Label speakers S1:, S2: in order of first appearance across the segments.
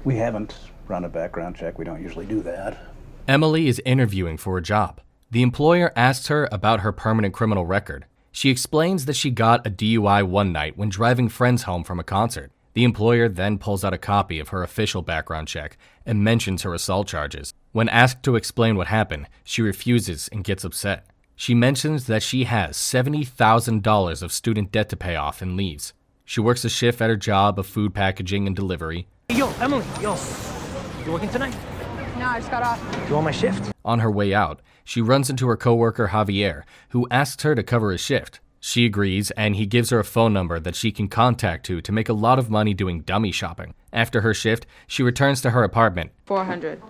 S1: We haven't run a background check. We don't usually do that.
S2: Emily is interviewing for a job. The employer asks her about her permanent criminal record. She explains that she got a DUI one night when driving friends home from a concert. The employer then pulls out a copy of her official background check and mentions her assault charges. When asked to explain what happened, she refuses and gets upset. She mentions that she has $70,000 of student debt to pay off and leaves. She works a shift at her job of food packaging and delivery.
S3: Yo, Emily, yo, you working tonight?
S4: No, I just got off.
S3: You want my shift?
S2: On her way out, she runs into her coworker Javier, who asks her to cover his shift. She agrees, and he gives her a phone number that she can contact to make a lot of money doing dummy shopping. After her shift, she returns to her apartment.
S4: 400.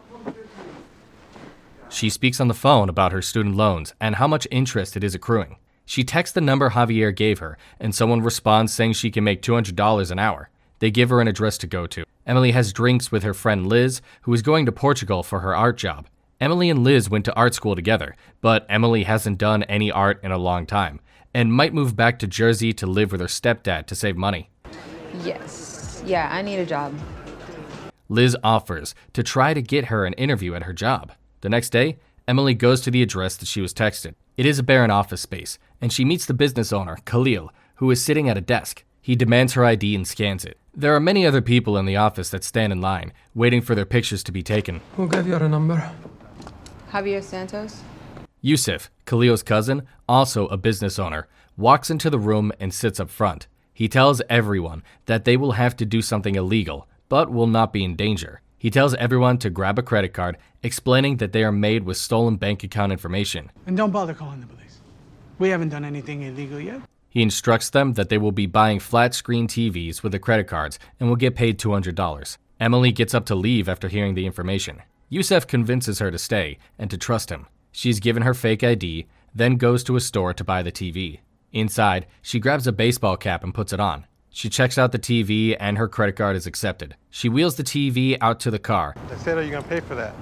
S2: She speaks on the phone about her student loans and how much interest it is accruing. She texts the number Javier gave her, and someone responds saying she can make $200 an hour. They give her an address to go to. Emily has drinks with her friend Liz, who is going to Portugal for her art job. Emily and Liz went to art school together, but Emily hasn't done any art in a long time and might move back to Jersey to live with her stepdad to save money.
S4: Yes. Yeah, I need a job.
S2: Liz offers to try to get her an interview at her job. The next day, Emily goes to the address that she was texted. It is a barren office space, and she meets the business owner, Khalil, who is sitting at a desk. He demands her ID and scans it. There are many other people in the office that stand in line, waiting for their pictures to be taken.
S5: Who gave you a number?
S4: Javier Santos?
S2: Yusuf, Khalil's cousin, also a business owner, walks into the room and sits up front. He tells everyone that they will have to do something illegal, but will not be in danger. He tells everyone to grab a credit card, explaining that they are made with stolen bank account information.
S6: And don't bother calling the police. We haven't done anything illegal yet.
S2: He instructs them that they will be buying flat-screen TVs with the credit cards and will get paid $200. Emily gets up to leave after hearing the information. Yusuf convinces her to stay and to trust him. She's given her fake ID, then goes to a store to buy the TV. Inside, she grabs a baseball cap and puts it on. She checks out the TV and her credit card is accepted. She wheels the TV out to the car.
S7: I said, are you going to pay for that?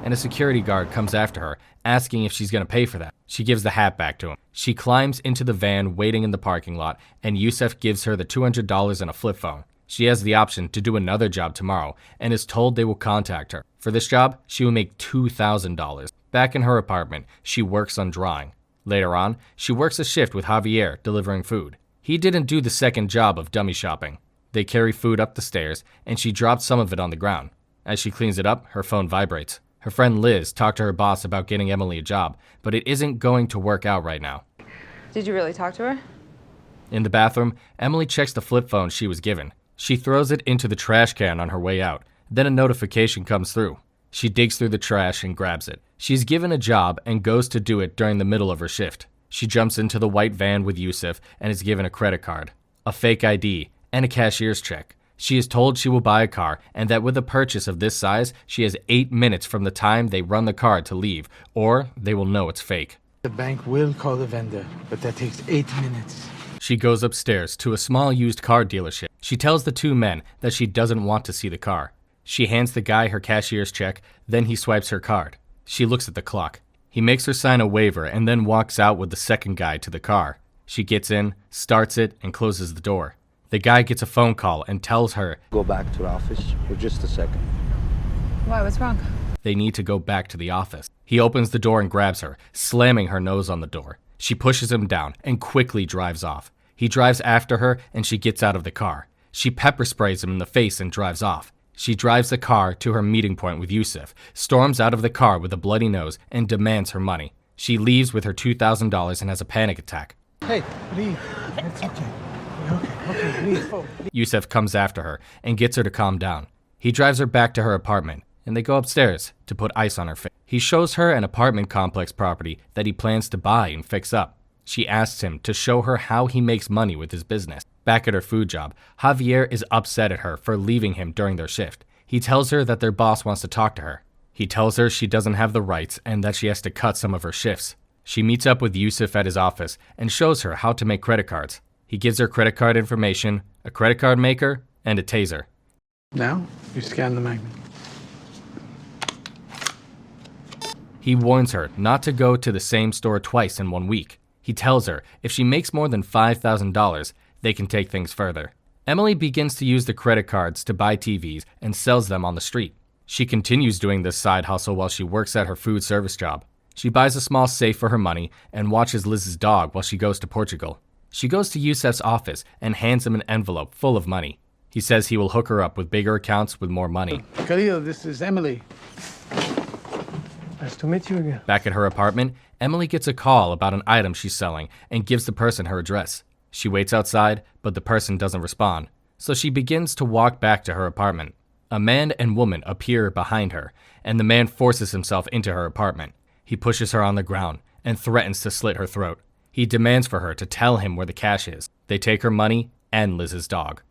S2: And a security guard comes after her, asking if she's going to pay for that. She gives the hat back to him. She climbs into the van waiting in the parking lot, and Yusuf gives her the $200 and a flip phone. She has the option to do another job tomorrow and is told they will contact her. For this job, she will make $2,000. Back in her apartment, she works on drawing. Later on, she works a shift with Javier delivering food. He didn't do the second job of dummy shopping. They carry food up the stairs, and she drops some of it on the ground. As she cleans it up, her phone vibrates. Her friend Liz talked to her boss about getting Emily a job, but it isn't going to work out right now.
S4: Did you really talk to her?
S2: In the bathroom, Emily checks the flip phone she was given. She throws it into the trash can on her way out. Then a notification comes through. She digs through the trash and grabs it. She's given a job and goes to do it during the middle of her shift. She jumps into the white van with Yusuf and is given a credit card, a fake ID, and a cashier's check. She is told she will buy a car and that with a purchase of this size, she has 8 minutes from the time they run the card to leave, or they will know it's fake.
S6: The bank will call the vendor, but that takes 8 minutes.
S2: She goes upstairs to a small used car dealership. She tells the two men that she doesn't want to see the car. She hands the guy her cashier's check, then he swipes her card. She looks at the clock. He makes her sign a waiver and then walks out with the second guy to the car. She gets in, starts it, and closes the door. The guy gets a phone call and tells her,
S8: Go back to the office for just a second.
S4: Why, what's wrong?
S2: they need to go back to the office. He opens the door and grabs her, slamming her nose on the door. She pushes him down and quickly drives off. He drives after her and she gets out of the car. She pepper sprays him in the face and drives off. She drives the car to her meeting point with Yusuf, storms out of the car with a bloody nose, and demands her money. She leaves with her $2,000 and has a panic attack.
S6: Hey, leave. It's okay. Okay, leave.
S2: Yusuf comes after her and gets her to calm down. He drives her back to her apartment, and they go upstairs to put ice on her face. He shows her an apartment complex property that he plans to buy and fix up. She asks him to show her how he makes money with his business. Back at her food job, Javier is upset at her for leaving him during their shift. He tells her that their boss wants to talk to her. He tells her she doesn't have the rights and that she has to cut some of her shifts. She meets up with Yusuf at his office and shows her how to make credit cards. He gives her credit card information, a credit card maker, and a taser.
S6: Now, you scan the magnet.
S2: He warns her not to go to the same store twice in 1 week. He tells her if she makes more than $5,000, they can take things further. Emily begins to use the credit cards to buy TVs and sells them on the street. She continues doing this side hustle while she works at her food service job. She buys a small safe for her money and watches Liz's dog while she goes to Portugal. She goes to Yusef's office and hands him an envelope full of money. He says he will hook her up with bigger accounts with more money.
S6: Khalil, this is Emily.
S3: Nice to meet you again.
S2: Back at her apartment, Emily gets a call about an item she's selling and gives the person her address. She waits outside, but the person doesn't respond. So she begins to walk back to her apartment. A man and woman appear behind her, and the man forces himself into her apartment. He pushes her on the ground and threatens to slit her throat. He demands for her to tell him where the cash is. They take her money and Liz's dog.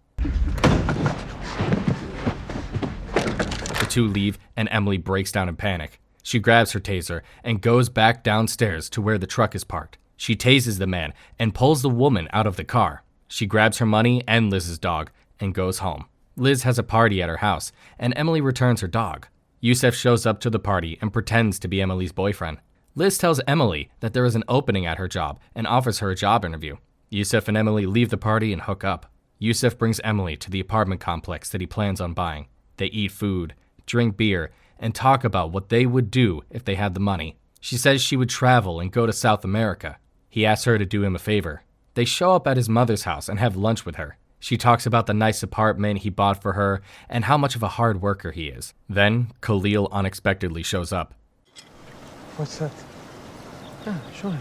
S2: The two leave, and Emily breaks down in panic. She grabs her taser and goes back downstairs to where the truck is parked. She tases the man and pulls the woman out of the car. She grabs her money and Liz's dog and goes home. Liz has a party at her house, and Emily returns her dog. Yusef shows up to the party and pretends to be Emily's boyfriend. Liz tells Emily that there is an opening at her job and offers her a job interview. Yusef and Emily leave the party and hook up. Yusef brings Emily to the apartment complex that he plans on buying. They eat food, drink beer, and talk about what they would do if they had the money. She says she would travel and go to South America. He asks her to do him a favor. They show up at his mother's house and have lunch with her. She talks about the nice apartment he bought for her and how much of a hard worker he is. Then, Khalil unexpectedly shows up.
S3: What's that? Yeah, show him.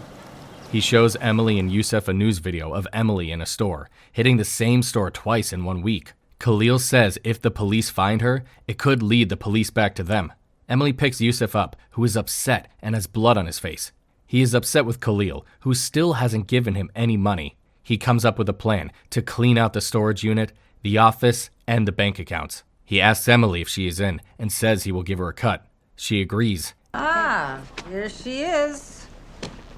S2: He shows Emily and Yusef a news video of Emily in a store, hitting the same store twice in 1 week. Khalil says if the police find her, it could lead the police back to them. Emily picks Yusef up, who is upset and has blood on his face. He is upset with Khalil, who still hasn't given him any money. He comes up with a plan to clean out the storage unit, the office, and the bank accounts. He asks Emily if she is in and says he will give her a cut. She agrees.
S5: Ah, here she is.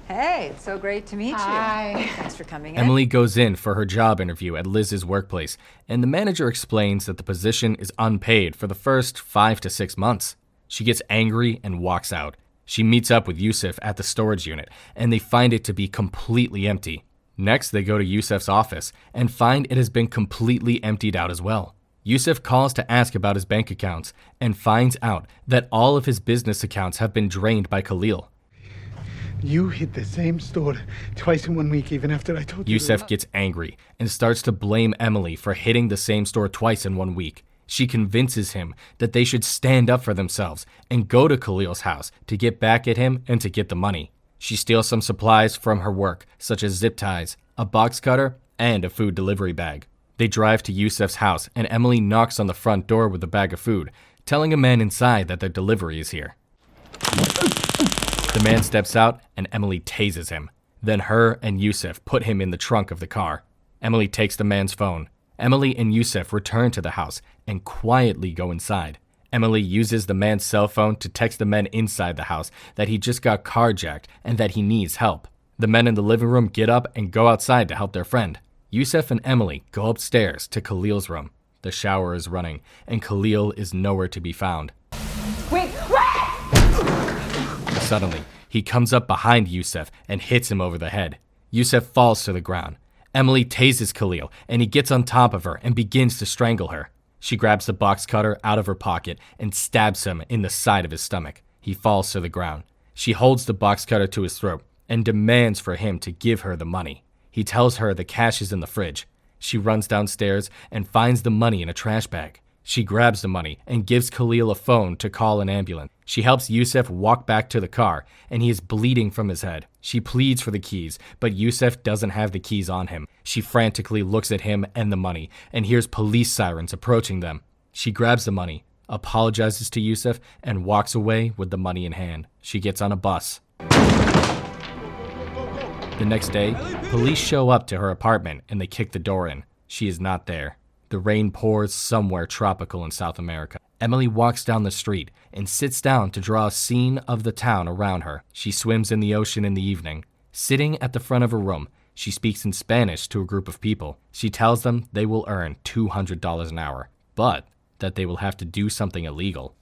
S5: Hey, it's so great to meet you.
S4: Hi.
S5: Thanks for coming in.
S2: Emily goes in for her job interview at Liz's workplace, and the manager explains that the position is unpaid for the first 5 to 6 months. She gets angry and walks out. She meets up with Yusef at the storage unit, and they find it to be completely empty. Next, they go to Yusef's office and find it has been completely emptied out as well. Yusef calls to ask about his bank accounts and finds out that all of his business accounts have been drained by Khalil.
S6: You hit the same store twice in 1 week, even after I told you.
S2: Yusef gets angry and starts to blame Emily for hitting the same store twice in 1 week. She convinces him that they should stand up for themselves and go to Khalil's house to get back at him and to get the money. She steals some supplies from her work, such as zip ties, a box cutter, and a food delivery bag. They drive to Yusef's house, and Emily knocks on the front door with a bag of food, telling a man inside that their delivery is here. The man steps out, and Emily tases him. Then her and Yusef put him in the trunk of the car. Emily takes the man's phone. Emily and Yusef return to the house and quietly go inside. Emily uses the man's cell phone to text the men inside the house that he just got carjacked and that he needs help. The men in the living room get up and go outside to help their friend. Yusef and Emily go upstairs to Khalil's room. The shower is running, and Khalil is nowhere to be found.
S4: Wait!
S2: Suddenly, he comes up behind Yusef and hits him over the head. Yusef falls to the ground. Emily tases Khalil, and he gets on top of her and begins to strangle her. She grabs the box cutter out of her pocket and stabs him in the side of his stomach. He falls to the ground. She holds the box cutter to his throat and demands for him to give her the money. He tells her the cash is in the fridge. She runs downstairs and finds the money in a trash bag. She grabs the money and gives Khalil a phone to call an ambulance. She helps Yusef walk back to the car, and he is bleeding from his head. She pleads for the keys, but Yusef doesn't have the keys on him. She frantically looks at him and the money and hears police sirens approaching them. She grabs the money, apologizes to Yusef, and walks away with the money in hand. She gets on a bus. The next day, police show up to her apartment and they kick the door in. She is not there. The rain pours somewhere tropical in South America. Emily walks down the street and sits down to draw a scene of the town around her. She swims in the ocean in the evening. Sitting at the front of her room, she speaks in Spanish to a group of people. She tells them they will earn $200 an hour, but that they will have to do something illegal.